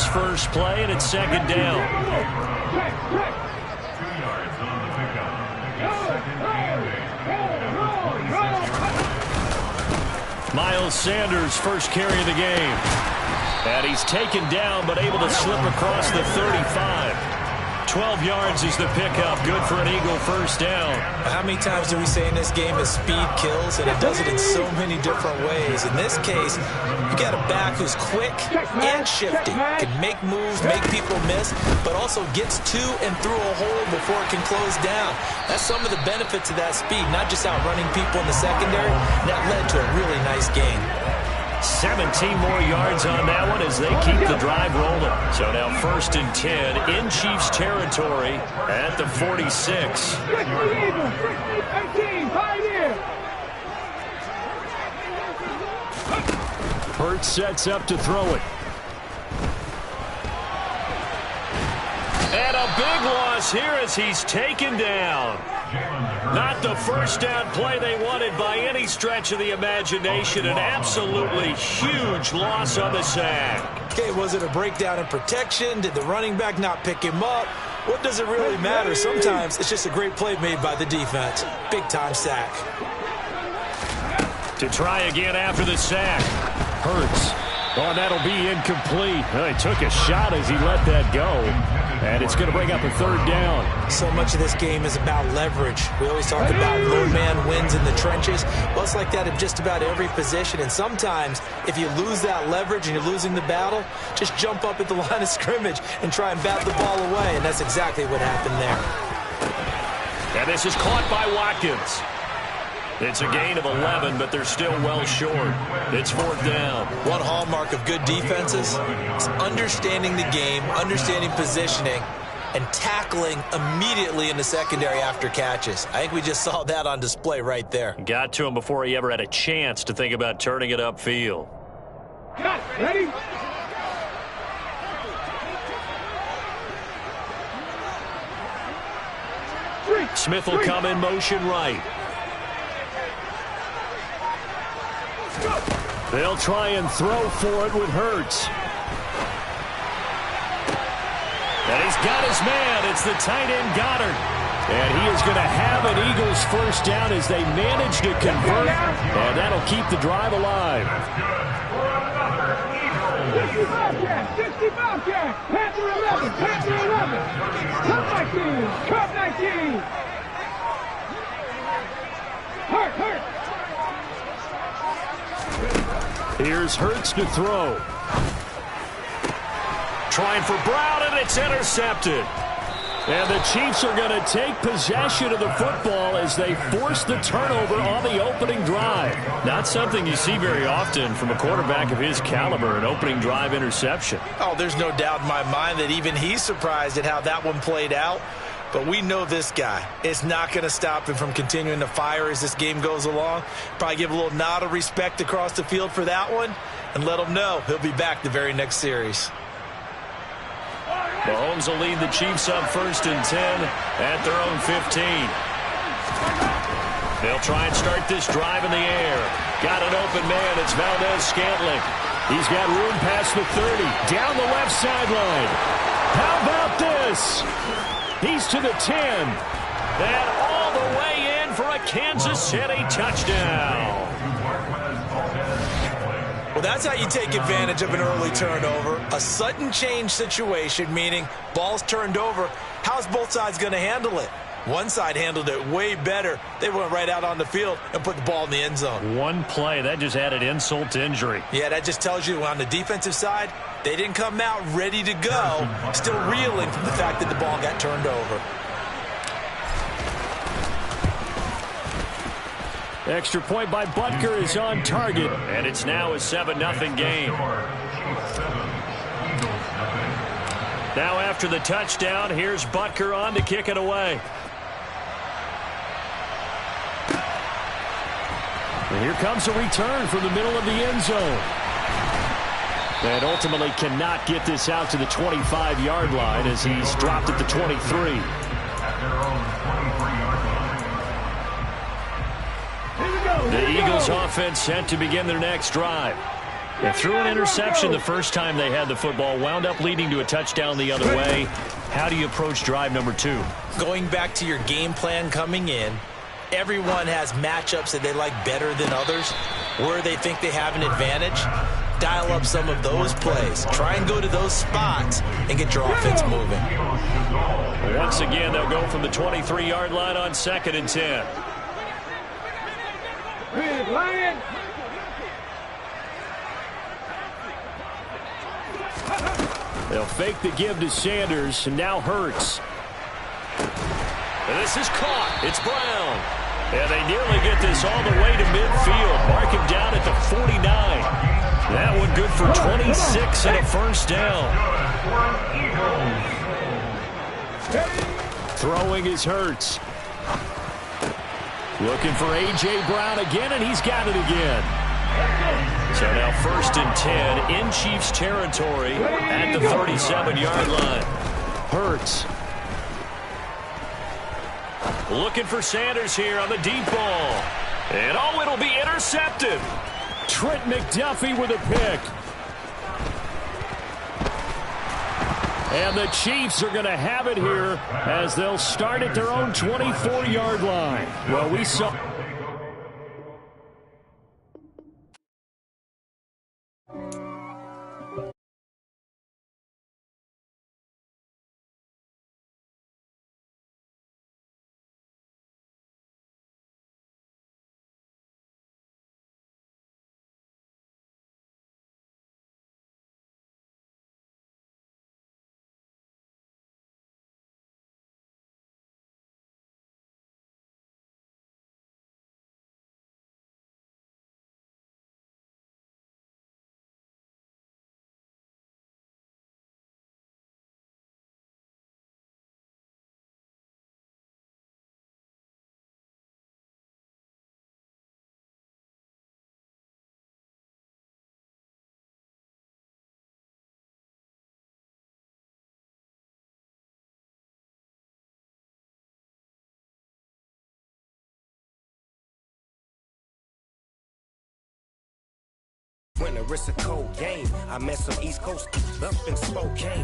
first play, and it's second down. Miles Sanders, first carry of the game. And he's taken down, but able to slip across the 35. 12 yards is the pickup. Good for an Eagle first down. How many times do we say in this game that speed kills, and it does it in so many different ways? In this case, you got a back who's quick and shifty, can make moves, make people miss, but also gets to and through a hole before it can close down. That's some of the benefits of that speed, not just outrunning people in the secondary. That led to a really nice game. 17 more yards on that one as they keep the drive rolling. So now 1st and 10 in Chiefs territory at the 46. Hurts sets up to throw it. And a big loss here as he's taken down. Not the first down play they wanted by any stretch of the imagination. An absolutely huge loss on the sack. Okay, was it a breakdown in protection? Did the running back not pick him up? What does it really matter? Sometimes it's just a great play made by the defense. Big-time sack. To try again after the sack. Hurts. Oh, that'll be incomplete. Well, he took a shot as he let that go. And it's going to bring up a 3rd down. So much of this game is about leverage. We always talk about low man wins in the trenches. Well, it's like that in just about every position. And sometimes, if you lose that leverage and you're losing the battle, just jump up at the line of scrimmage and try and bat the ball away. And that's exactly what happened there. And this is caught by Watkins. It's a gain of 11, but they're still well short. It's 4th down. One hallmark of good defenses is understanding the game, understanding positioning, and tackling immediately in the secondary after catches. I think we just saw that on display right there. Got to him before he ever had a chance to think about turning it upfield. Ready? Smith will come in motion right. They'll try and throw for it with Hurts. And he's got his man. It's the tight end Goddard. And he is going to have an Eagles first down as they manage to convert. And that'll keep the drive alive. 65 yards. Panther 11. Panther 11. Cut 19. Cut 19. Hurt. Here's Hurts to throw. Trying for Brown, and it's intercepted. And the Chiefs are going to take possession of the football as they force the turnover on the opening drive. Not something you see very often from a quarterback of his caliber, an opening drive interception. Oh, there's no doubt in my mind that even he's surprised at how that one played out. But we know this guy. It's not going to stop him from continuing to fire as this game goes along. Probably give a little nod of respect across the field for that one and let him know he'll be back the very next series. Mahomes will lead the Chiefs up 1st and 10 at their own 15. They'll try and start this drive in the air. Got an open man. It's Valdez-Scantling. He's got room past the 30. Down the left sideline. How about this? He's to the 10. And all the way in for a Kansas City touchdown. Well, that's how you take advantage of an early turnover. A sudden change situation, meaning ball's turned over. How's both sides going to handle it? One side handled it way better. They went right out on the field and put the ball in the end zone. One play, that just added insult to injury. Yeah, that just tells you on the defensive side, they didn't come out ready to go, still reeling from the fact that the ball got turned over. Extra point by Butker is on target, and it's now a 7-0 game. Now after the touchdown, here's Butker on to kick it away. And here comes a return from the middle of the end zone. And ultimately cannot get this out to the 25-yard line as he's dropped at the 23. The Eagles offense set to begin their next drive. They threw an interception the first time they had the football, wound up leading to a touchdown the other way. How do you approach drive number 2? Going back to your game plan coming in, everyone has matchups that they like better than others, where they think they have an advantage. Dial up some of those plays. Try and go to those spots and get your offense moving. Once again, they'll go from the 23-yard line on 2nd and 10. Lion. They'll fake the give to Sanders, and now Hurts. And this is caught. It's Brown. And they nearly get this all the way to midfield. Mark him down at the 49. That one good for 26 and a first down. Throwing is Hurts. Looking for A.J. Brown again, and he's got it again. So now 1st and 10 in Chiefs territory at the 37-yard line. Hurts. Looking for Sanders here on the deep ball. And oh, it'll be intercepted. Trent McDuffie with a pick. And the Chiefs are going to have it here as they'll start at their own 24-yard line. Well, we saw... Winter, it's a cold game. I met some East Coast up in Spokane.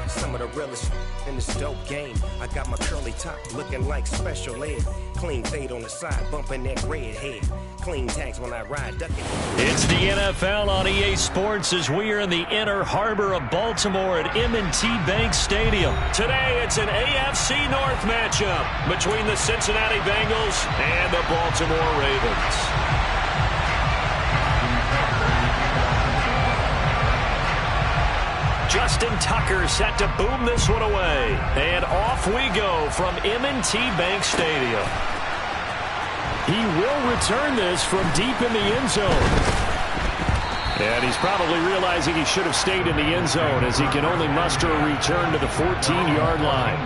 Some of the realest in this dope game. I got my curly top looking like special ed. Clean fade on the side, bumping that red head. Clean tags when I ride, ducking. It's the NFL on EA Sports as we are in the inner harbor of Baltimore at M&T Bank Stadium. Today, it's an AFC North matchup between the Cincinnati Bengals and the Baltimore Ravens. Justin Tucker set to boom this one away. And off we go from M&T Bank Stadium. He will return this from deep in the end zone. And he's probably realizing he should have stayed in the end zone as he can only muster a return to the 14-yard line.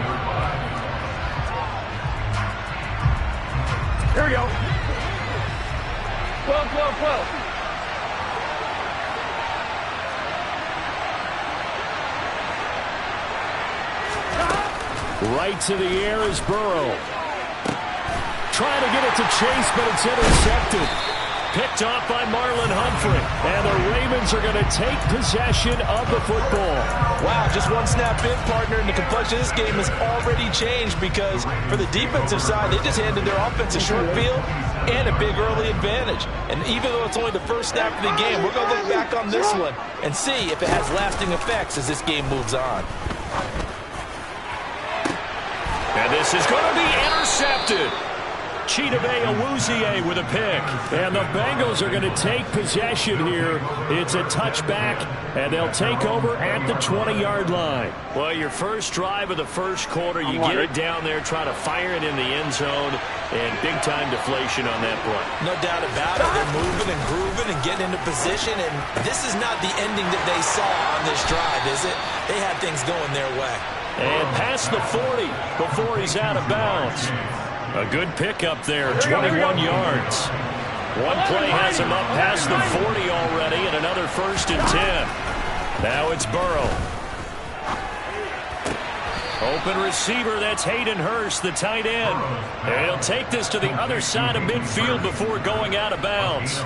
Here we go. 12, 12, 12. Right to the air is Burrow. Trying to get it to Chase, but it's intercepted. Picked off by Marlon Humphrey. And the Ravens are going to take possession of the football. Wow, just one snap in, partner, and the complexion of this game has already changed because for the defensive side, they just handed their offense a short field and a big early advantage. And even though it's only the first snap of the game, we're going to look back on this one and see if it has lasting effects as this game moves on. And this is going to be intercepted. Chidobe Awuzie with a pick. And the Bengals are going to take possession here. It's a touchback, and they'll take over at the 20-yard line. Well, your first drive of the first quarter, you get it down there, try to fire it in the end zone, and big-time deflation on that play. No doubt about it. They're moving and grooving and getting into position, and this is not the ending that they saw on this drive, is it? They had things going their way. And past the 40 before he's out of bounds. A good pickup there, 21 yards. One play has him up past the 40 already, and another 1st and 10. Now it's Burrow. Open receiver, that's Hayden Hurst, the tight end. And he'll take this to the other side of midfield before going out of bounds.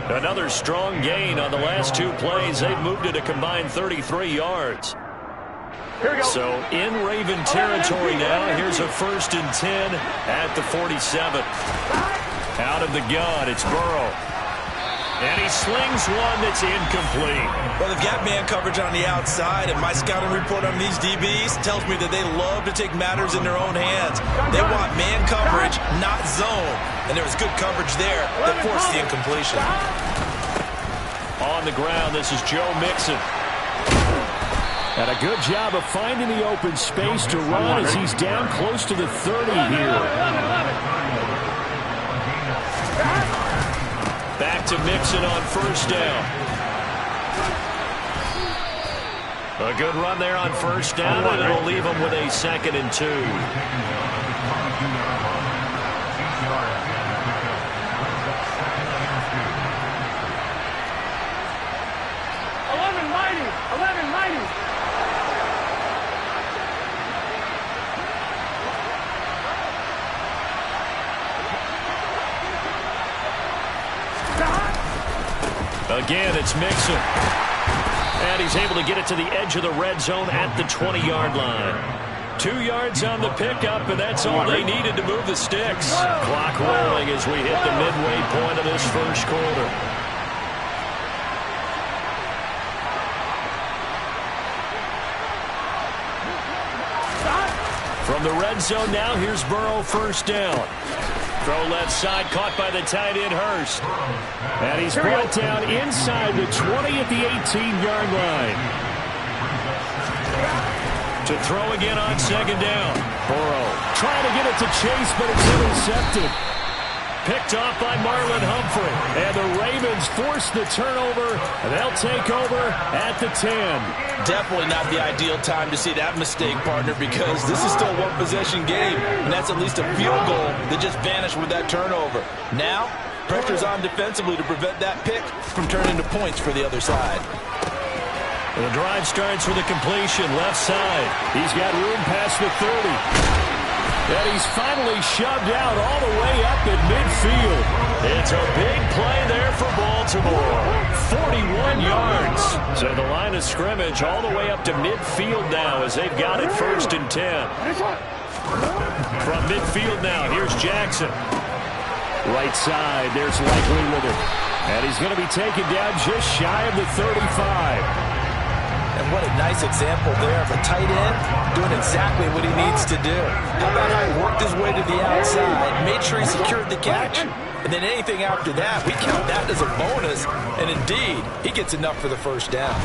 Another strong gain on the last 2 plays. They've moved it a combined 33 yards. So in Raven territory now, here's a 1st and 10 at the 47. Out of the gun, it's Burrow. And he slings one that's incomplete. Well, they've got man coverage on the outside, and my scouting report on these DBs tells me that they love to take matters in their own hands. They want man coverage, not zone. And there was good coverage there that forced the incompletion. On the ground, this is Joe Mixon. And a good job of finding the open space to run as he's down close to the 30 here. Back to Mixon on 1st down. A good run there on 1st down, and it'll leave him with a 2nd and 2. 11 mighty. Again, it's Mixon. And he's able to get it to the edge of the red zone at the 20-yard line. 2 yards on the pickup, and that's all they needed to move the sticks. Clock rolling as we hit the midway point of this 1st quarter. From the red zone now, here's Burrow, 1st down. Throw left side, caught by the tight end, Hurst. And he's brought down inside the 20 at the 18-yard line. To throw again on 2nd down. Burrow trying to get it to Chase, but it's intercepted. Picked off by Marlon Humphrey. And the Ravens force the turnover. And they'll take over at the 10. Definitely not the ideal time to see that mistake, partner, because this is still a one-possession game, and that's at least a field goal that just vanished with that turnover. Now, pressure's on defensively to prevent that pick from turning into points for the other side. The drive starts with a completion, left side. He's got room past the 30. And he's finally shoved out all the way up at midfield. It's a big play there for Baltimore. 41 yards. So the line of scrimmage all the way up to midfield now as they've got it 1st and 10. From midfield now, here's Jackson. Right side, there's Likely with it. And he's going to be taken down just shy of the 35. And what a nice example there of a tight end doing exactly what he needs to do. How about how he worked his way to the outside, made sure he secured the catch, and then anything after that, we count that as a bonus. And indeed, he gets enough for the 1st down.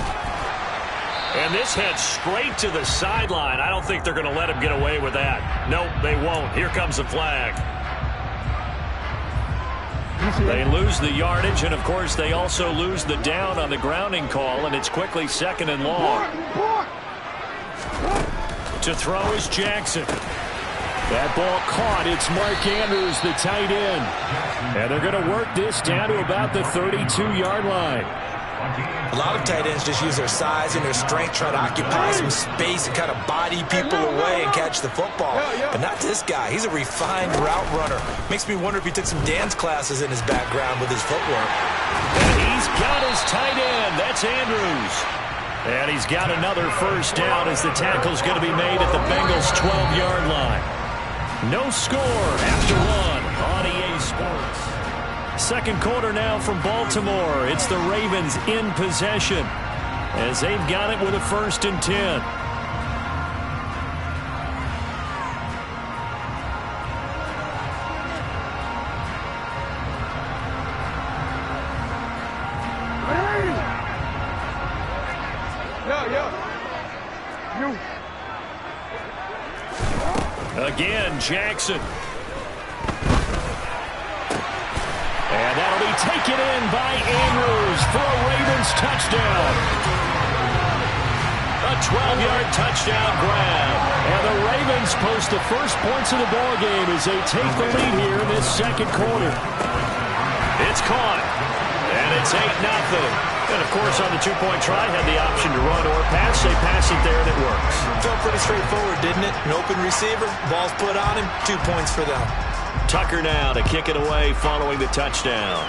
And this heads straight to the sideline. I don't think they're going to let him get away with that. Nope, they won't. Here comes the flag. They lose the yardage, and of course they also lose the down on the grounding call, and it's quickly 2nd and long. To throw is Jackson. That ball caught. It's Mark Andrews, the tight end. And they're going to work this down to about the 32-yard line. A lot of tight ends just use their size and their strength, try to occupy some space and kind of body people away and catch the football. But not this guy. He's a refined route runner. Makes me wonder if he took some dance classes in his background with his footwork. And he's got his tight end. That's Andrews. And he's got another 1st down as the tackle's going to be made at the Bengals' 12-yard line. No score after 1 on EA Sports. 2nd quarter now from Baltimore. It's the Ravens in possession as they've got it with a 1st and 10. Again, Jackson. And that'll be taken in by Andrews for a Ravens touchdown. A 12-yard touchdown grab. And the Ravens post the first points of the ballgame as they take the lead here in this 2nd quarter. It's caught. And it's 8-0. And, of course, on the two-point try, had the option to run or pass. They pass it there, and it works. Felt pretty straightforward, didn't it? An open receiver, ball's put on him, 2 points for them. Tucker now to kick it away following the touchdown.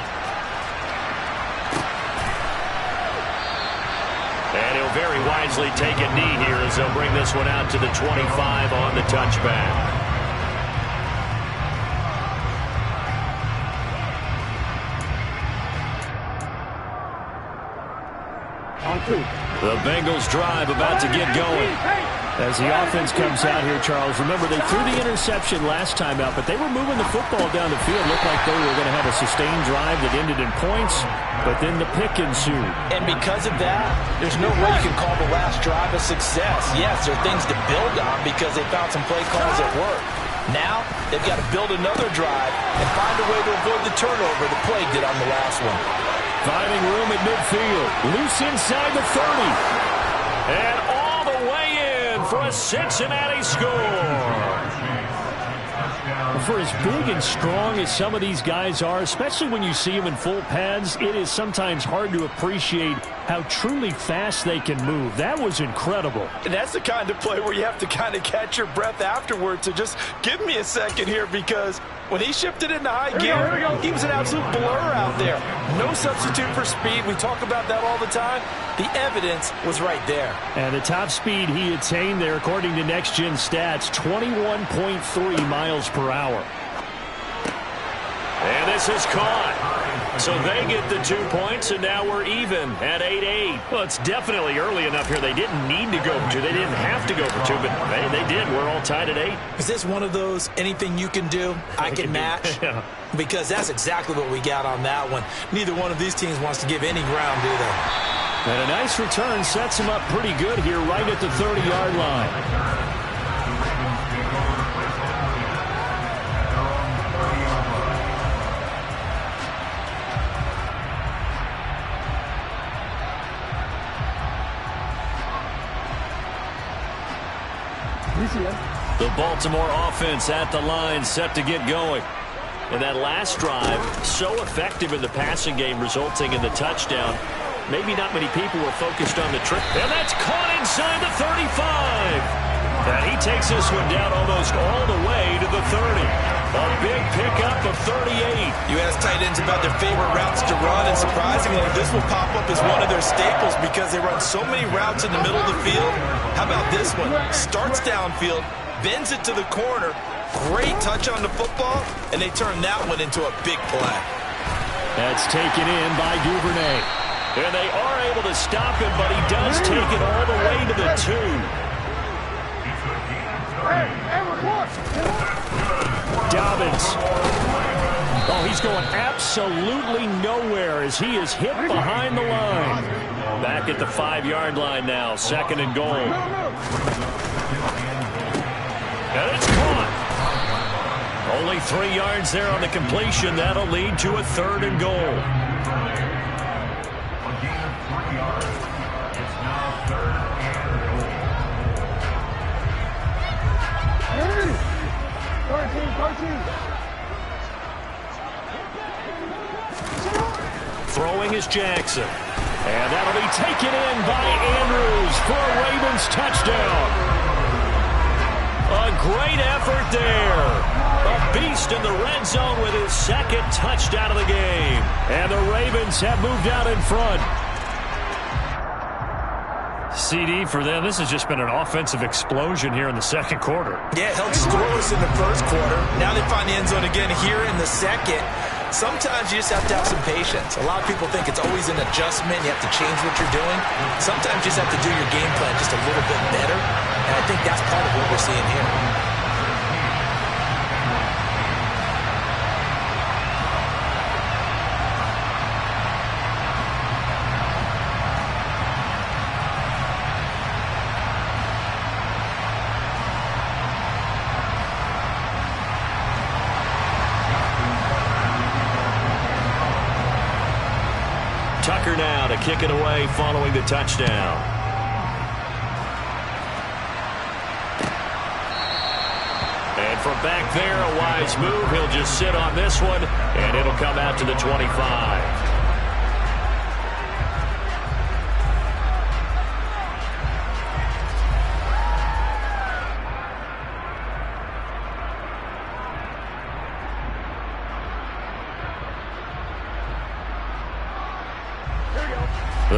And he'll very wisely take a knee here as they'll bring this one out to the 25 on the touchback. The Bengals drive about to get going. As the offense comes out here, Charles, remember they threw the interception last time out, but they were moving the football down the field. Looked like they were going to have a sustained drive that ended in points, but then the pick ensued. And because of that, there's no way you can call the last drive a success. Yes, there are things to build on because they found some play calls that work. Now, they've got to build another drive and find a way to avoid the turnover the play did on the last one. Finding room at midfield. Loose inside the 30. And all the way in for a Cincinnati score. For as big and strong as some of these guys are, especially when you see them in full pads, it is sometimes hard to appreciate how truly fast they can move. That was incredible. And that's the kind of play where you have to kind of catch your breath afterwards. So just give me a second here, because when he shifted into high gear, he was an absolute blur out there. No substitute for speed. We talk about that all the time. The evidence was right there. And the top speed he attained there, according to Next Gen Stats, 21.3 miles per hour. And this is caught. So they get the 2 points, and now we're even at 8-8. Well, it's definitely early enough here. They didn't need to go for 2. They didn't have to go for 2, but they did. We're all tied at 8. Is this one of those anything you can do, I can match? Yeah. Because that's exactly what we got on that one. Neither one of these teams wants to give any ground, do they? And a nice return sets him up pretty good here right at the 30-yard line. The Baltimore offense at the line, set to get going. And that last drive, so effective in the passing game, resulting in the touchdown. Maybe not many people were focused on the trick. And that's caught inside the 35. And he takes this one down almost all the way to the 30. A big pickup of 38. You ask tight ends about their favorite routes to run, and surprisingly, this will pop up as one of their staples because they run so many routes in the middle of the field. How about this one? Starts downfield, bends it to the corner, great touch on the football, and they turn that one into a big play. That's taken in by Duvernay. And they are able to stop him, but he does take it all the way to the 2. Dobbins. Oh, he's going absolutely nowhere as he is hit behind the line. Back at the 5-yard line now, 2nd and goal. And it's caught. Only 3 yards there on the completion. That'll lead to a 3rd and goal. Throwing is Jackson. And that'll be taken in by Andrews for a Ravens touchdown. A great effort there. A beast in the red zone with his 2nd touchdown of the game. And the Ravens have moved out in front. CD for them, this has just been an offensive explosion here in the 2nd quarter. Yeah, held scoreless in the 1st quarter. Now they find the end zone again here in the 2nd. Sometimes you just have to have some patience. A lot of people think it's always an adjustment. You have to change what you're doing. Sometimes you just have to do your game plan just a little bit better. And I think that's part of what we're seeing here. Tucker now to kick it away following the touchdown. And from back there, a wise move. He'll just sit on this one, and it'll come out to the 25.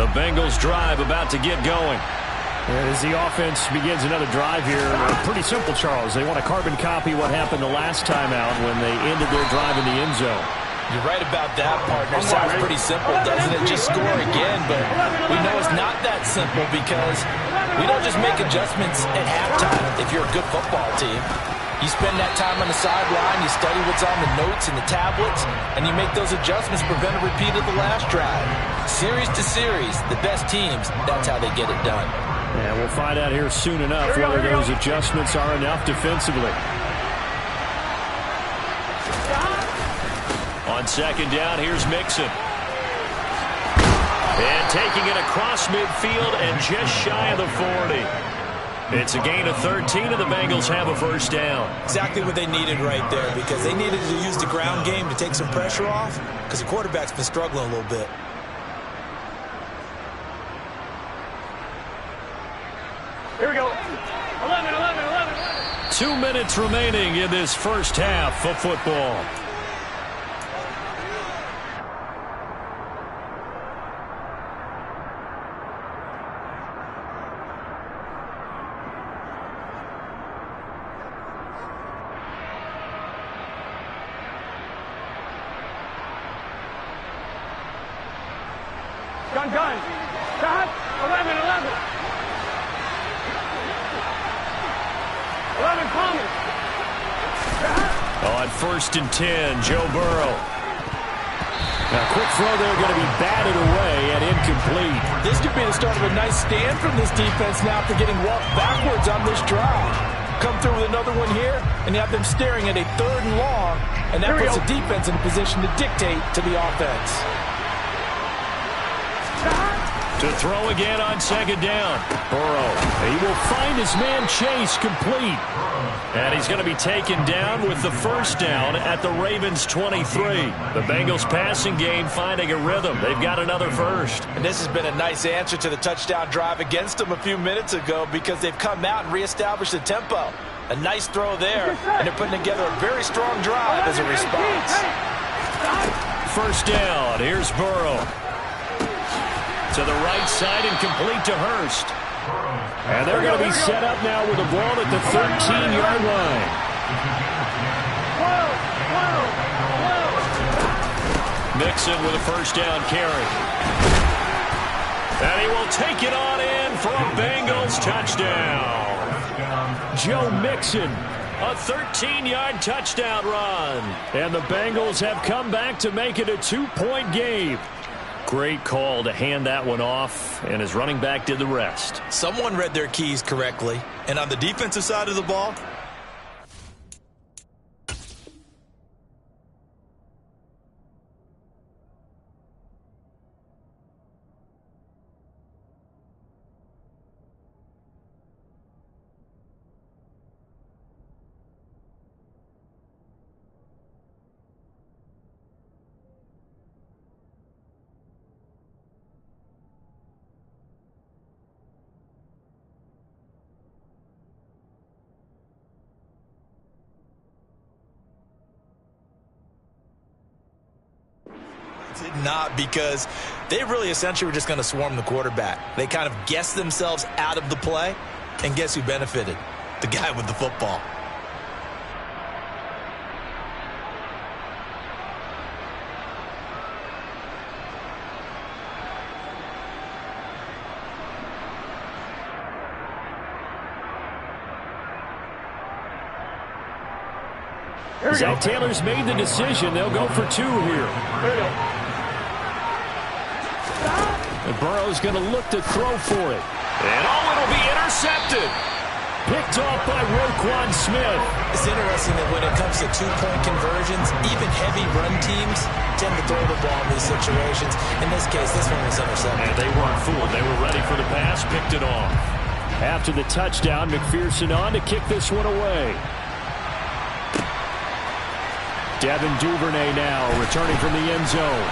The Bengals drive about to get going. As the offense begins another drive here, pretty simple, Charles. They want to carbon copy what happened the last time out when they ended their drive in the end zone. You're right about that, partner. Sounds pretty simple, doesn't it? Just score again, but we know it's not that simple because we don't just make adjustments at halftime if you're a good football team. You spend that time on the sideline, you study what's on the notes and the tablets, and you make those adjustments to prevent a repeat of the last drive. Series to series, the best teams, that's how they get it done. Yeah, we'll find out here soon enough whether those adjustments are enough defensively. On second down, here's Mixon. And taking it across midfield and just shy of the 40. It's a gain of 13, and the Bengals have a first down. Exactly what they needed right there, because they needed to use the ground game to take some pressure off, because the quarterback's been struggling a little bit. Here we go. 11. 2 minutes remaining in this first half of football. Gun. Stop. 11. 11 Thomas. On 1st and 10, Joe Burrow. Now, quick throw there, going to be batted away and incomplete. This could be the start of a nice stand from this defense now after getting walked backwards on this drive. Come through with another one here, and you have them staring at a 3rd and long, and that puts the defense in a position to dictate to the offense. To throw again on second down. Burrow, he will find his man Chase complete. And he's going to be taken down with the first down at the Ravens' 23. The Bengals passing game finding a rhythm. They've got another first. And this has been a nice answer to the touchdown drive against them a few minutes ago because they've come out and reestablished the tempo. A nice throw there, and they're putting together a very strong drive as a response. First down, here's Burrow. To the right side and complete to Hurst. And they're going to be set up now with the ball at the 13-yard line. Mixon with a first down carry. And he will take it on in for a Bengals touchdown. Joe Mixon, a 13-yard touchdown run. And the Bengals have come back to make it a 2-point game. Great call to hand that one off, and his running back did the rest. Someone read their keys correctly, and on the defensive side of the ball, not, because they really essentially were just going to swarm the quarterback. They kind of guessed themselves out of the play, and guess who benefited? The guy with the football. Zach Taylor's made the decision. They'll go for 2 here. And Burrow's going to look to throw for it. And it'll be intercepted. Picked off by Roquan Smith. It's interesting that when it comes to 2-point conversions, even heavy run teams tend to throw the ball in these situations. In this case, this one was intercepted. And they weren't fooled. They were ready for the pass, picked it off. After the touchdown, McPherson on to kick this one away. Devin Duvernay now returning from the end zone.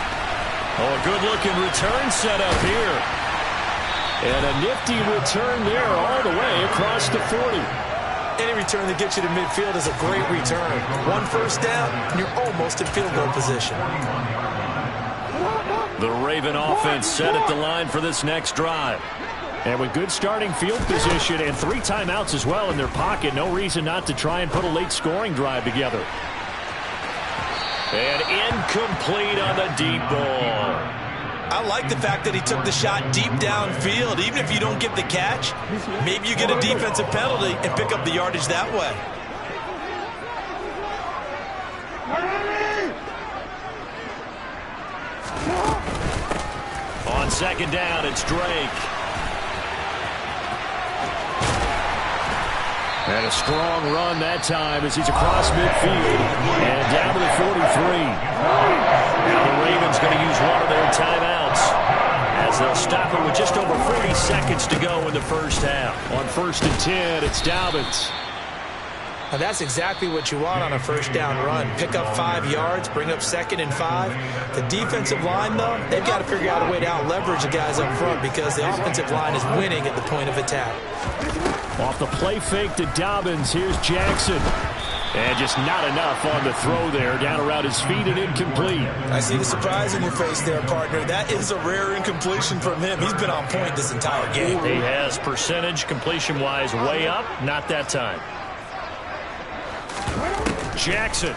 Oh, a good-looking return set up here. And a nifty return there all the way across the 40. Any return that gets you to midfield is a great return. 1 first down, and you're almost in field goal position. The Raven offense set at the line for this next drive. And with good starting field position and 3 timeouts as well in their pocket, no reason not to try and put a late scoring drive together. And incomplete on the deep ball. I like the fact that he took the shot deep downfield. Even if you don't get the catch, maybe you get a defensive penalty and pick up the yardage that way. On second down, it's Drake. And a strong run that time as he's across midfield and down to the 43. Now the Ravens going to use one of their timeouts as they'll stop it with just over 40 seconds to go in the first half. On 1st and 10, it's Dobbins. Now that's exactly what you want on a first down run. Pick up 5 yards, bring up 2nd and 5. The defensive line, though, they've got to figure out a way to out-leverage the guys up front because the offensive line is winning at the point of attack. Off the play fake to Dobbins, here's Jackson. And just not enough on the throw there. Down around his feet and incomplete. I see the surprise in your face there, partner. That is a rare incompletion from him. He's been on point this entire game. He has percentage completion-wise way up. Not that time. Jackson.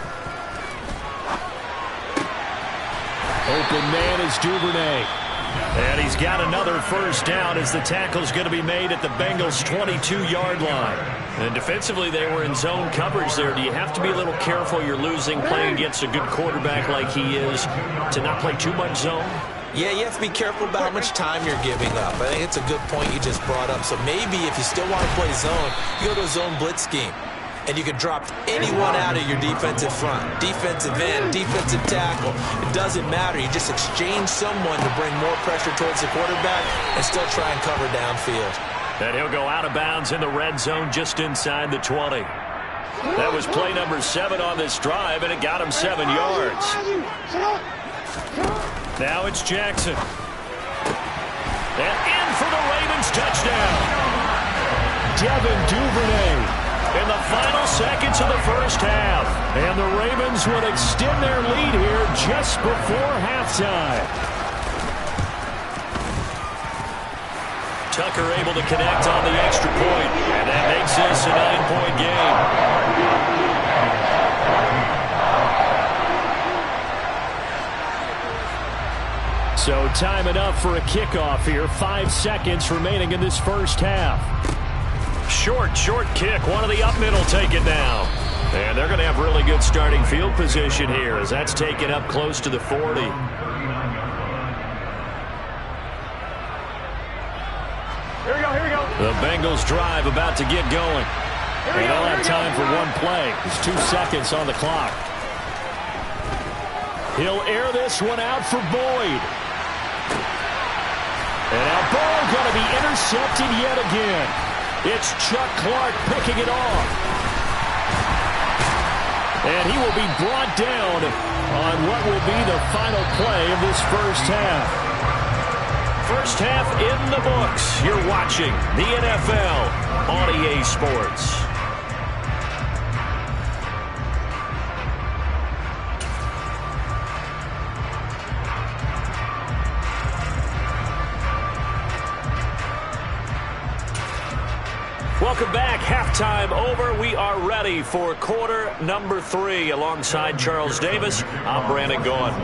Open man is Duvernay. And he's got another first down as the tackle's going to be made at the Bengals' 22-yard line. And defensively, they were in zone coverage there. Do you have to be a little careful? You're losing playing against a good quarterback like he is to not play too much zone? Yeah, you have to be careful about how much time you're giving up. I think it's a good point you just brought up. So maybe if you still want to play zone, you go to a zone blitz scheme. And you can drop anyone out of your defensive front. Defensive end, defensive tackle. It doesn't matter. You just exchange someone to bring more pressure towards the quarterback and still try and cover downfield. And he'll go out of bounds in the red zone just inside the 20. That was play number 7 on this drive, and it got him 7 yards. Now it's Jackson. And in for the Ravens touchdown. Devin Duvernay. In the final seconds of the first half. And the Ravens would extend their lead here just before halftime. Tucker able to connect on the extra point. And that makes this a 9-point game. So time enough for a kickoff here. 5 seconds remaining in this first half. Short kick. One of the up middle take it now. And they're going to have really good starting field position here as that's taken up close to the 40. Here we go. The Bengals drive about to get going. And they'll have time for one play. There's 2 seconds on the clock. He'll air this one out for Boyd. And our ball going to be intercepted yet again. It's Chuck Clark picking it off. And he will be brought down on what will be the final play of this first half. First half in the books. You're watching the NFL on EA Sports. Welcome back. Halftime over. We are ready for quarter number 3. Alongside Charles Davis, I'm Brandon Gaudin.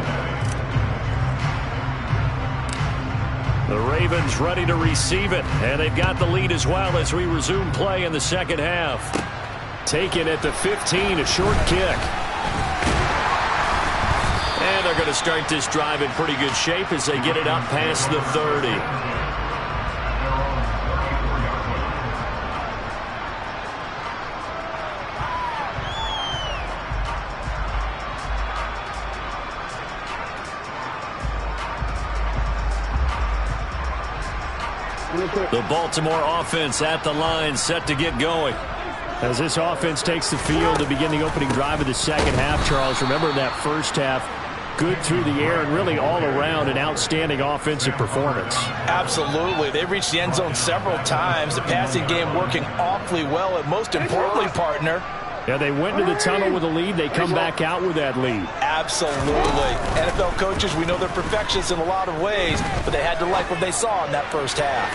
The Ravens ready to receive it, and they've got the lead as well as we resume play in the second half. Taken at the 15, a short kick. And they're going to start this drive in pretty good shape as they get it up past the 30. The Baltimore offense at the line, set to get going. As this offense takes the field to begin the opening drive of the second half, Charles, remember that first half, good through the air and really all around an outstanding offensive performance. Absolutely. They reached the end zone several times. The passing game working awfully well. And most importantly, partner, Yeah, they went to the tunnel with a lead. They come back out with that lead. Absolutely. NFL coaches, we know they're perfectionists in a lot of ways, but they had to like what they saw in that first half.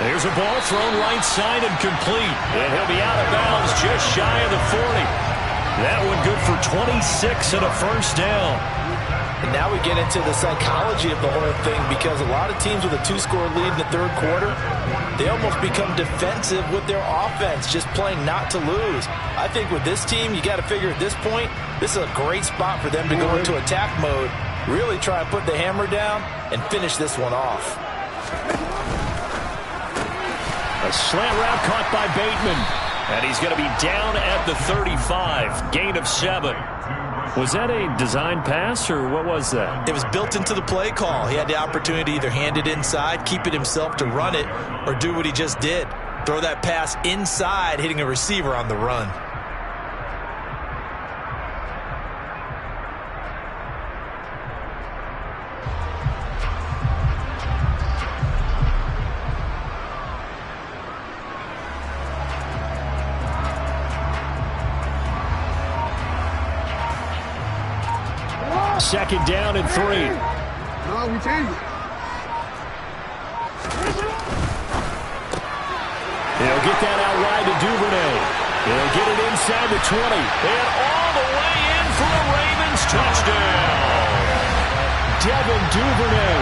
There's a ball thrown right side and complete. And he'll be out of bounds just shy of the 40. That one good for 26 and a first down. And now we get into the psychology of the whole thing, because a lot of teams with a 2-score lead in the third quarter, they almost become defensive with their offense, just playing not to lose. I think with this team, you got to figure at this point, this is a great spot for them to go into attack mode, really try and put the hammer down and finish this one off. A slant route caught by Bateman. And he's going to be down at the 35. Gain of 7. Was that a design pass, or what was that? It was built into the play call. He had the opportunity to either hand it inside, keep it himself to run it, or do what he just did. Throw that pass inside, hitting a receiver on the run. Second down and 3. No, we change it. He'll get that out wide to Duvernay. He'll get it inside the 20. And all the way in for a Ravens touchdown. Devin Duvernay.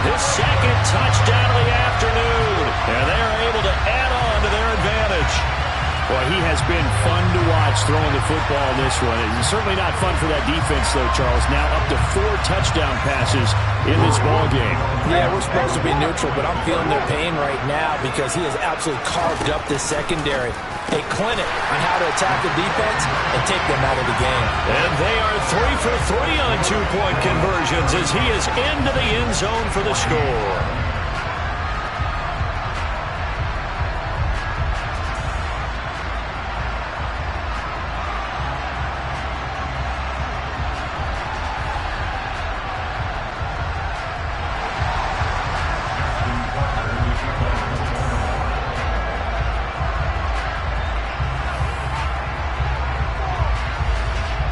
His second touchdown of the afternoon. And they're able to add on to their advantage. Boy, he has been fun to watch throwing the football in this one. It's certainly not fun for that defense, though, Charles. Now up to 4 touchdown passes in this ball game. Yeah, we're supposed to be neutral, but I'm feeling their pain right now because he has absolutely carved up this secondary. A clinic on how to attack the defense and take them out of the game. And they are 3 for 3 on 2-point conversions as he is into the end zone for the score.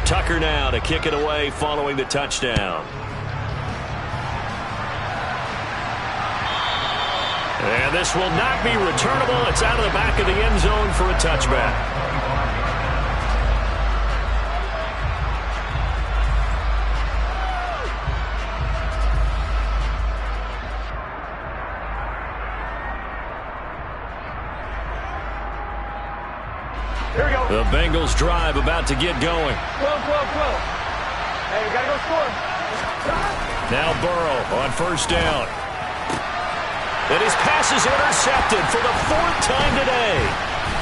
Tucker now to kick it away following the touchdown. And this will not be returnable. It's out of the back of the end zone for a touchback. The Bengals drive about to get going. Whoa. Hey, we got to go score. Now Burrow on first down. And his pass is intercepted for the 4th time today.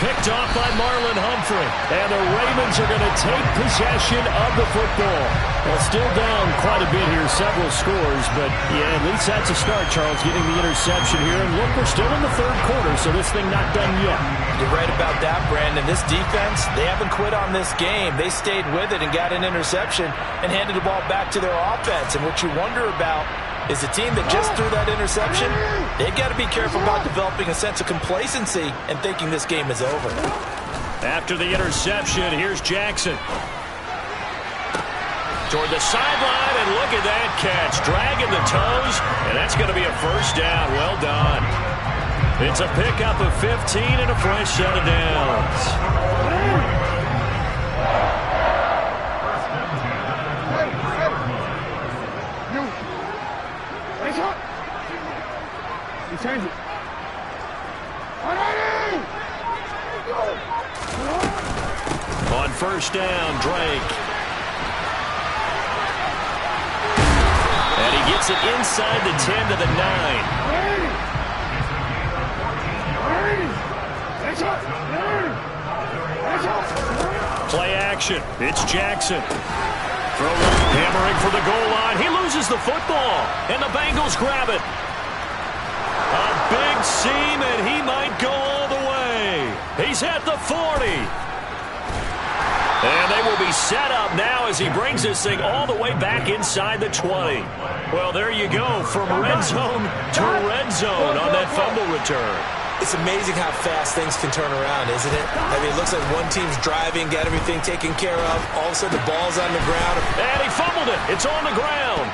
Picked off by Marlon Humphrey. And the Ravens are going to take possession of the football. Well, still down quite a bit here, several scores. But, yeah, at least that's a start, Charles, getting the interception here. And look, we're still in the third quarter, so this thing not done yet. You're right about that, Brandon. This defense, they haven't quit on this game. They stayed with it and got an interception and handed the ball back to their offense. And what you wonder about is the team that just threw that interception, they've got to be careful about developing a sense of complacency and thinking this game is over. After the interception, here's Jackson. Toward the sideline, and look at that catch. Dragging the toes, and that's going to be a first down. Well done. It's a pickup of 15 and a fresh set of downs. You change it. On first down, Drake. And he gets it inside the 10 to the 9. Play action. It's Jackson. Hammering for the goal line. He loses the football, and the Bengals grab it. A big seam, and he might go all the way. He's at the 40. And they will be set up now as he brings this thing all the way back inside the 20. Well, there you go, from red zone to red zone on that fumble return. It's amazing how fast things can turn around, isn't it? I mean, it looks like one team's driving, got everything taken care of. All of a sudden, the ball's on the ground. And he fumbled it. It's on the ground.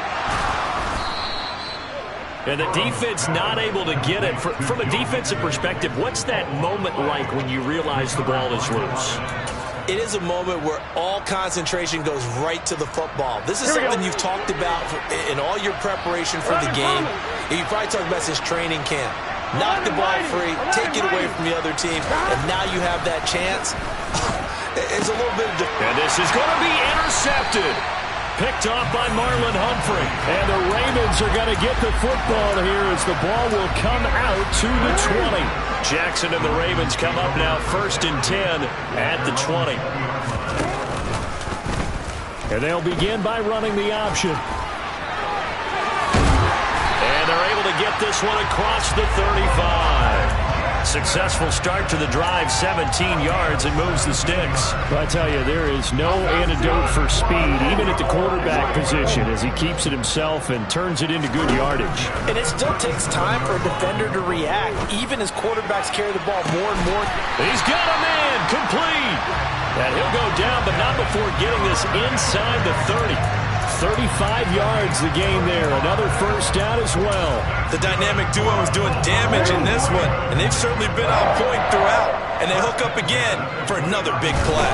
And the defense not able to get it. From a defensive perspective, what's that moment like when you realize the ball is loose? It is a moment where all concentration goes right to the football. This is something you've talked about in all your preparation for the game. You probably talked about since training camp. Knock the ball free, take it away from the other team, and now you have that chance. It's a little bit of... And this is going to be intercepted. Picked off by Marlon Humphrey. And the Ravens are going to get the football here as the ball will come out to the 20. Jackson and the Ravens come up now 1st and 10 at the 20. And they'll begin by running the option. And they're able to get this one across the 35. Successful start to the drive, 17 yards, and moves the sticks. But I tell you, there is no antidote for speed, even at the quarterback position, as he keeps it himself and turns it into good yardage. And it still takes time for a defender to react, even as quarterbacks carry the ball more and more. He's got a man, complete. And he'll go down, but not before getting this inside the 30. 35 yards the game there. Another first down as well. The dynamic duo is doing damage in this one, and they've certainly been on point throughout. And they hook up again for another big play.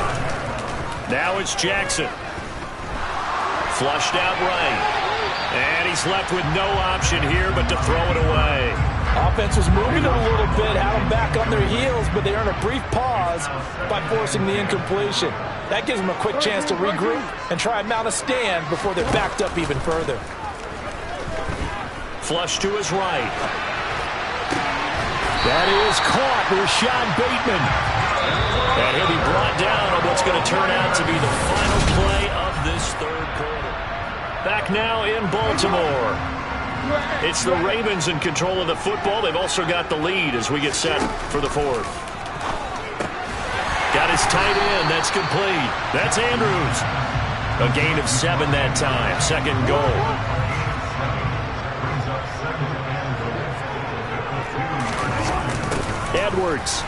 Now it's Jackson. Flushed out right. And he's left with no option here but to throw it away. Offense was moving it a little bit, had them back on their heels, but they earn a brief pause by forcing the incompletion. That gives them a quick chance to regroup and try and mount a stand before they're backed up even further. Flush to his right. That is caught. Rashad Bateman. And he'll be brought down on what's going to turn out to be the final play of this third quarter. Back now in Baltimore. It's the Ravens in control of the football. They've also got the lead as we get set for the fourth. Got his tight end. That's complete. That's Andrews. A gain of 7 that time. Second goal. Edwards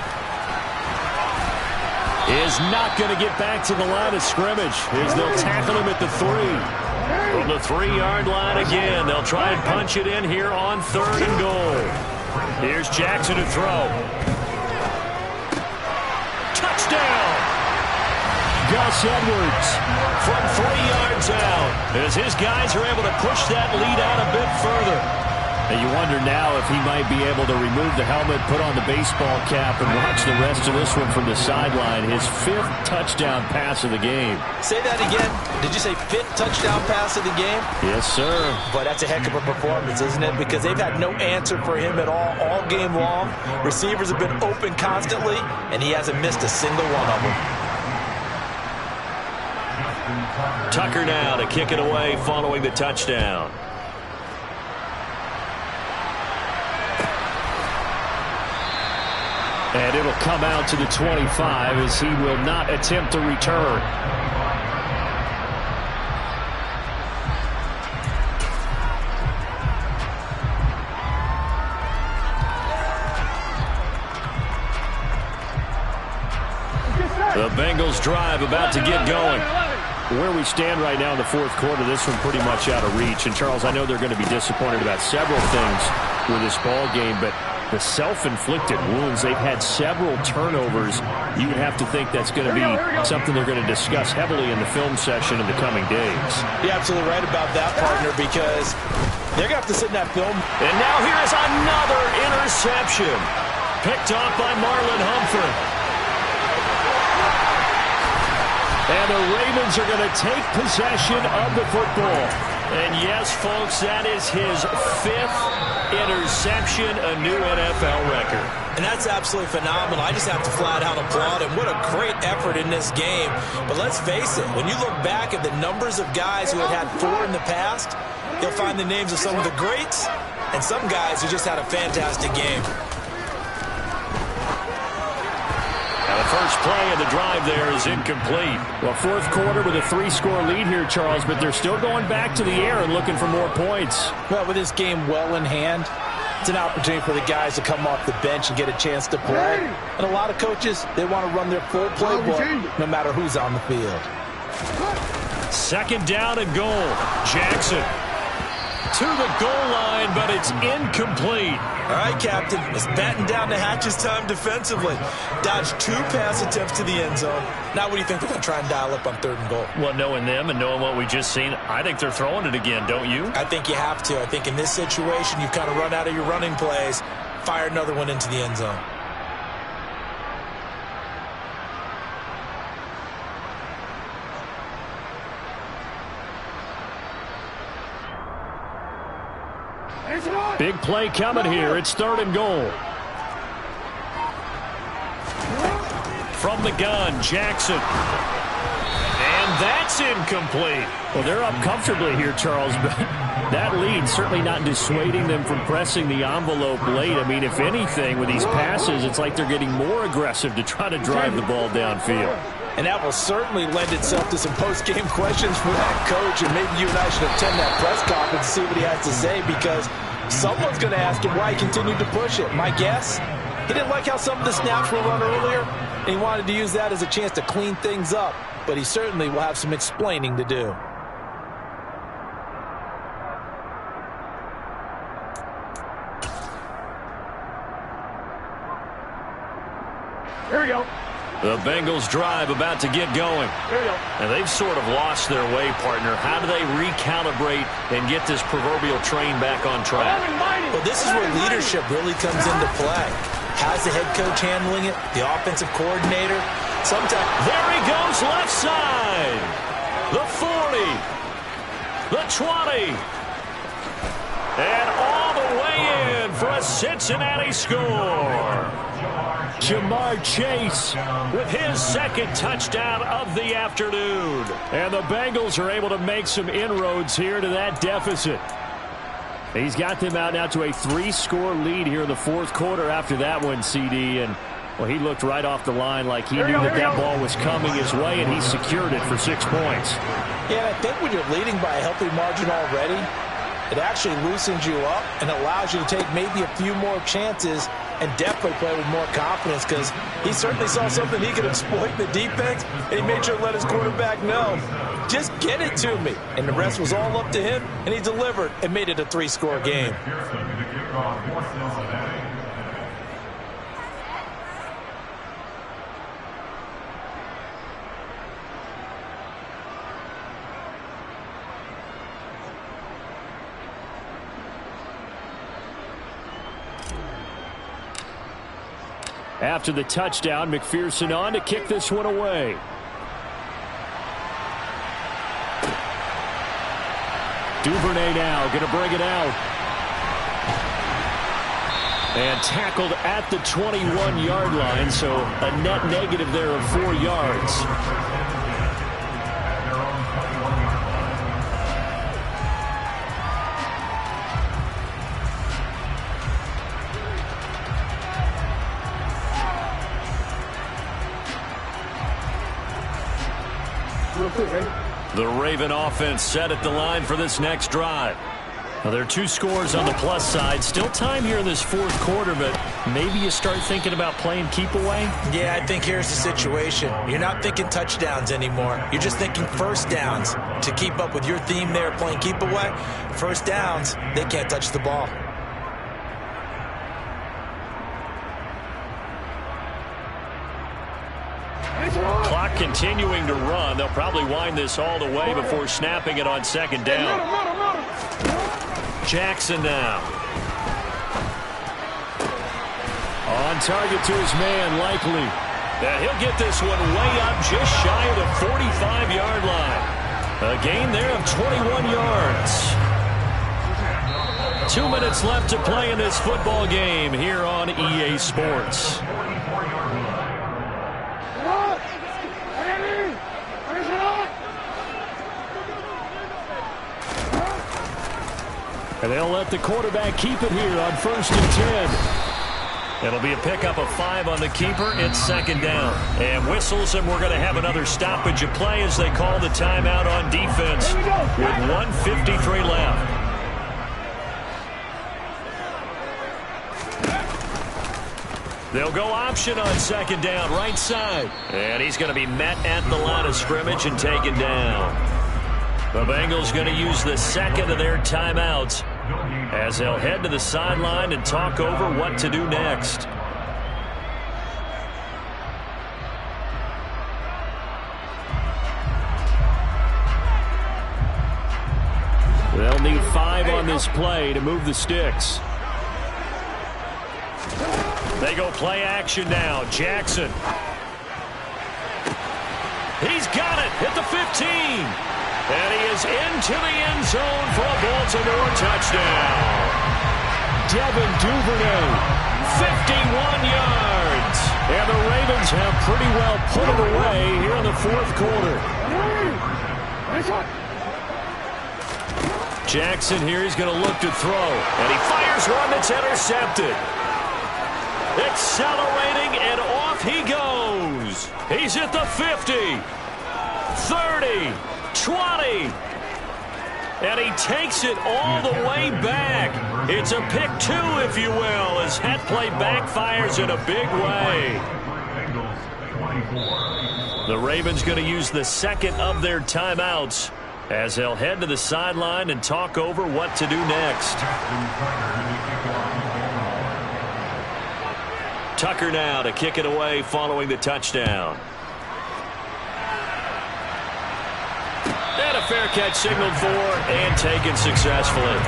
is not going to get back to the line of scrimmage as they'll tackle him at the 3. From the 3-yard line again. They'll try and punch it in here on 3rd and goal. Here's Jackson to throw. Touchdown! Gus Edwards from 3 yards out as his guys are able to push that lead out a bit further. And you wonder now if he might be able to remove the helmet, put on the baseball cap, and watch the rest of this one from the sideline. His 5th touchdown pass of the game. Say that again. Did you say 5th touchdown pass of the game? Yes, sir. But that's a heck of a performance, isn't it? Because they've had no answer for him at all game long. Receivers have been open constantly, and he hasn't missed a single one of them. Tucker now to kick it away following the touchdown. And it'll come out to the 25 as he will not attempt to return. The Bengals drive about to get going. Where we stand right now in the fourth quarter, this one pretty much out of reach. And, Charles, I know they're going to be disappointed about several things with this ball game, but the self-inflicted wounds, they've had several turnovers. You would have to think that's going to be something they're going to discuss heavily in the film session in the coming days. You're absolutely right about that, partner, because they're going to have to sit in that film. And now here is another interception. Picked off by Marlon Humphrey. And the Ravens are going to take possession of the football. And yes, folks, that is his 5th interception, a new NFL record. And that's absolutely phenomenal. I just have to flat out applaud him. What a great effort in this game. But let's face it, when you look back at the numbers of guys who had 4 in the past, you'll find the names of some of the greats and some guys who just had a fantastic game. Now the first play of the drive there is incomplete. Well, fourth quarter with a 3-score lead here, Charles, but they're still going back to the air and looking for more points. Well, with this game well in hand, It's an opportunity for the guys to come off the bench and get a chance to play. And a lot of coaches, they want to run their full playbook no matter who's on the field. Second down and goal. Jackson to the goal line, but it's incomplete. All right, Captain, it's batten down the hatches time defensively. Dodged 2 pass attempts to the end zone. Now what do you think they're going to try and dial up on 3rd and goal? Well, knowing them and knowing what we just seen, I think they're throwing it again, don't you? I think you have to. I think in this situation, you've kind of run out of your running plays. Fire another one into the end zone. Big play coming here. It's 3rd and goal. From the gun, Jackson. And that's incomplete. Well, they're up comfortably here, Charles, but that lead certainly not dissuading them from pressing the envelope late. I mean, if anything, with these passes, it's like they're getting more aggressive to try to drive the ball downfield. And that will certainly lend itself to some post-game questions for that coach, and maybe you and I should attend that press conference and see what he has to say, because someone's going to ask him why he continued to push it. My guess, he didn't like how some of the snaps were run earlier, and he wanted to use that as a chance to clean things up, but he certainly will have some explaining to do. Here we go. The Bengals drive about to get going. Here we go. And they've sort of lost their way, partner. How do they recalibrate and get this proverbial train back on track? Well, this is where leadership really comes into play. How's the head coach handling it? The offensive coordinator? Sometimes. There he goes, left side. The 40. The 20. And all the way in for a Cincinnati score. Jamar Chase with his 2nd touchdown of the afternoon. And the Bengals are able to make some inroads here to that deficit. He's got them out now to a 3-score lead here in the 4th quarter after that one, CD. And, well, he looked right off the line like he knew that ball was coming his way, and he secured it for 6 points. Yeah, and I think when you're leading by a healthy margin already, it actually loosens you up and allows you to take maybe a few more chances and definitely play with more confidence, because he certainly saw something he could exploit in the defense, and he made sure to let his quarterback know, just get it to me. And the rest was all up to him, and he delivered and made it a 3-score game. After the touchdown, McPherson on to kick this one away. Duvernay now going to bring it out. And tackled at the 21-yard line, so a net negative there of 4 yards. The Raven offense set at the line for this next drive. Now, there are 2 scores on the plus side. Still time here in this 4th quarter, but maybe you start thinking about playing keep away? Yeah, I think here's the situation. You're not thinking touchdowns anymore. You're just thinking first downs. To keep up with your theme there, playing keep away, first downs, they can't touch the ball. Clock continuing to run. They'll probably wind this all the way before snapping it on 2nd down. Jackson now. On target to his man, Likely. He'll get this one way up just shy of the 45-yard line. A gain there of 21 yards. 2 minutes left to play in this football game here on EA Sports. And they'll let the quarterback keep it here on 1st and 10. It'll be a pickup of 5 on the keeper. It's 2nd down. And whistles, and we're going to have another stoppage of play as they call the timeout on defense with 1:53 left. They'll go option on second down, right side. And he's going to be met at the line of scrimmage and taken down. The Bengals going to use the second of their timeouts as they'll head to the sideline and talk over what to do next. They'll need 5 on this play to move the sticks. They go play action now. Jackson. He's got it at the 15. And he is into the end zone for a Baltimore touchdown. Devin Duvernay, 51 yards. And the Ravens have pretty well put it away here in the fourth quarter. Jackson here, he's going to look to throw. And he fires one that's intercepted. Accelerating, and off he goes. He's at the 50, 30, 20. And he takes it all the way back. It's a pick 2, if you will, as that play backfires in a big way. The Ravens going to use the second of their timeouts as they'll head to the sideline and talk over what to do next. Tucker now to kick it away following the touchdown. And a fair catch signaled for and taken successfully.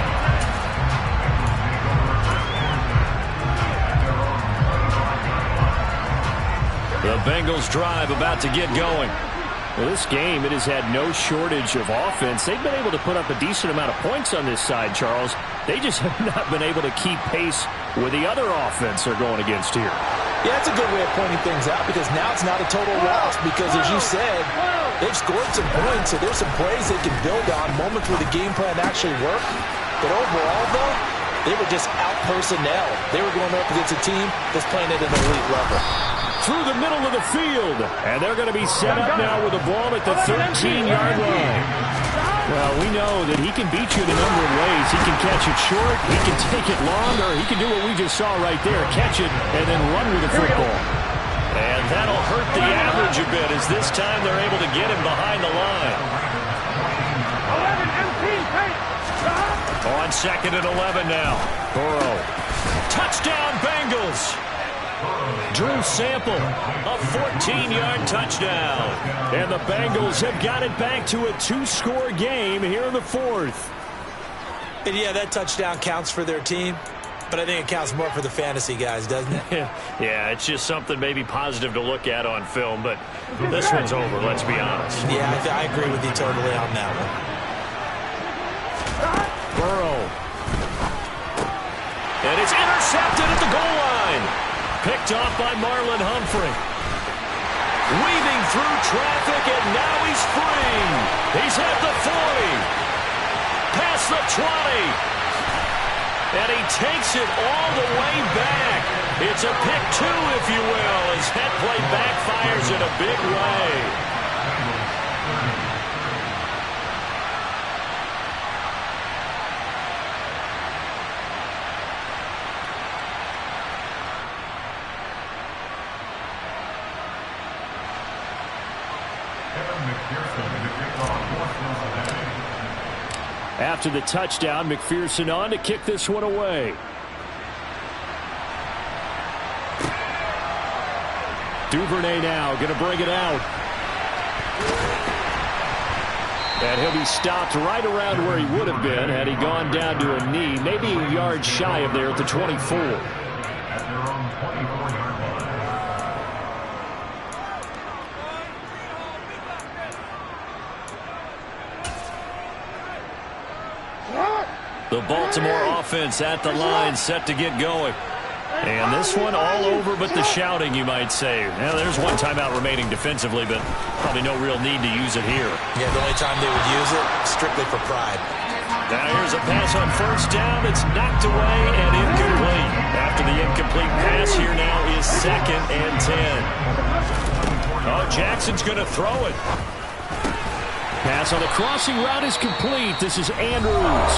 The Bengals drive about to get going. Well, this game, it has had no shortage of offense. They've been able to put up a decent amount of points on this side, Charles. They just have not been able to keep pace with the other offense they're going against here. Yeah, that's a good way of pointing things out because now it's not a total loss because, as you said, they've scored some points, so there's some plays they can build on, moments where the game plan actually worked. But overall, though, they were just out-personnel. They were going up against a team that's playing at an elite level. Through the middle of the field, and they're going to be set up now with the ball at the 13-yard line. Well, we know that he can beat you in a number of ways. He can catch it short, he can take it long, or he can do what we just saw right there, catch it and then run with the football. And that'll hurt the average a bit as this time they're able to get him behind the line. On second and 11 now. Burrow. Touchdown, Bengals. Drew Sample, a 14-yard touchdown. And the Bengals have got it back to a 2-score game here in the fourth. And yeah, that touchdown counts for their team, but I think it counts more for the fantasy guys, doesn't it? Yeah, it's just something maybe positive to look at on film, but this one's over, let's be honest. Yeah, I agree with you totally on that one. Burrow. And it's intercepted at the goal line. Picked off by Marlon Humphrey. Weaving through traffic, and now he's free. He's at the 40. Past the 20. And he takes it all the way back. It's a pick 2, if you will, as that play backfires in a big way. After the touchdown, McPherson on to kick this one away. Duvernay now going to bring it out. And he'll be stopped right around where he would have been had he gone down to a knee, maybe a yard shy of there at the 24. The Baltimore offense at the line, set to get going. And this one all over but the shouting, you might say. Now, there's one timeout remaining defensively, but probably no real need to use it here. Yeah, the only time they would use it, strictly for pride. Now here's a pass on first down. It's knocked away and incomplete. After the incomplete pass, here now is 2nd and 10. Oh, Jackson's going to throw it. Pass on the crossing route is complete. This is Andrews.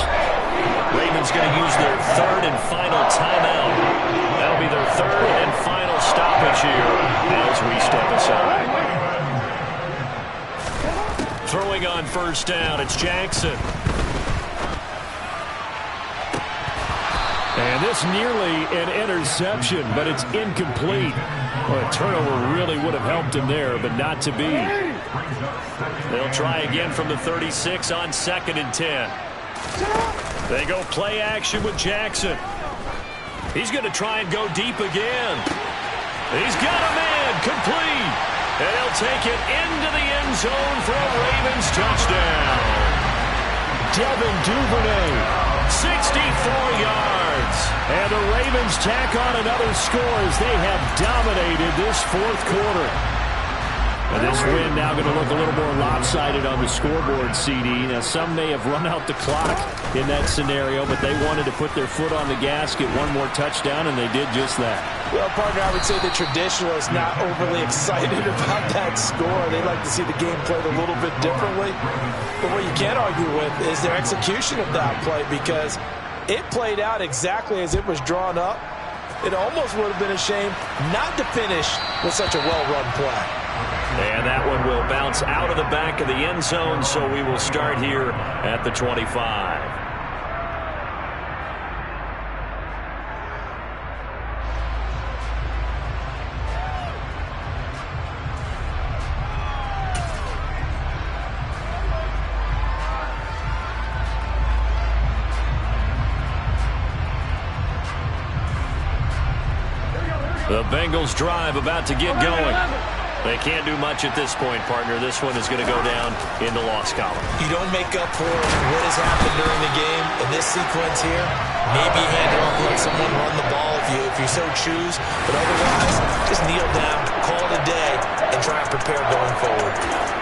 Ravens going to use their 3rd and final timeout. That'll be their 3rd and final stoppage here as we step aside. Throwing on first down, it's Jackson. And this nearly an interception, but it's incomplete. Well, a turnover really would have helped him there, but not to be. They'll try again from the 36 on 2nd and 10. They go play action with Jackson. He's going to try and go deep again. He's got a man complete. And he'll take it into the end zone for a Ravens touchdown. Devin Duvernay, 64 yards. And the Ravens tack on another score as they have dominated this fourth quarter. And this win now going to look a little more lopsided on the scoreboard, CD. Now, some may have run out the clock in that scenario, but they wanted to put their foot on the gas, get one more touchdown, and they did just that. Well, partner, I would say the traditionalists not overly excited about that score. They like to see the game played a little bit differently. But what you can't argue with is their execution of that play, because it played out exactly as it was drawn up. It almost would have been a shame not to finish with such a well-run play. And that one will bounce out of the back of the end zone, so we will start here at the 25. The Bengals drive about to get going. They can't do much at this point, partner. This one is going to go down in the loss column. You don't make up for what has happened during the game in this sequence here. Maybe hand it off, let someone run the ball if you so choose. But otherwise, just kneel down, call it a day, and try and prepare going forward.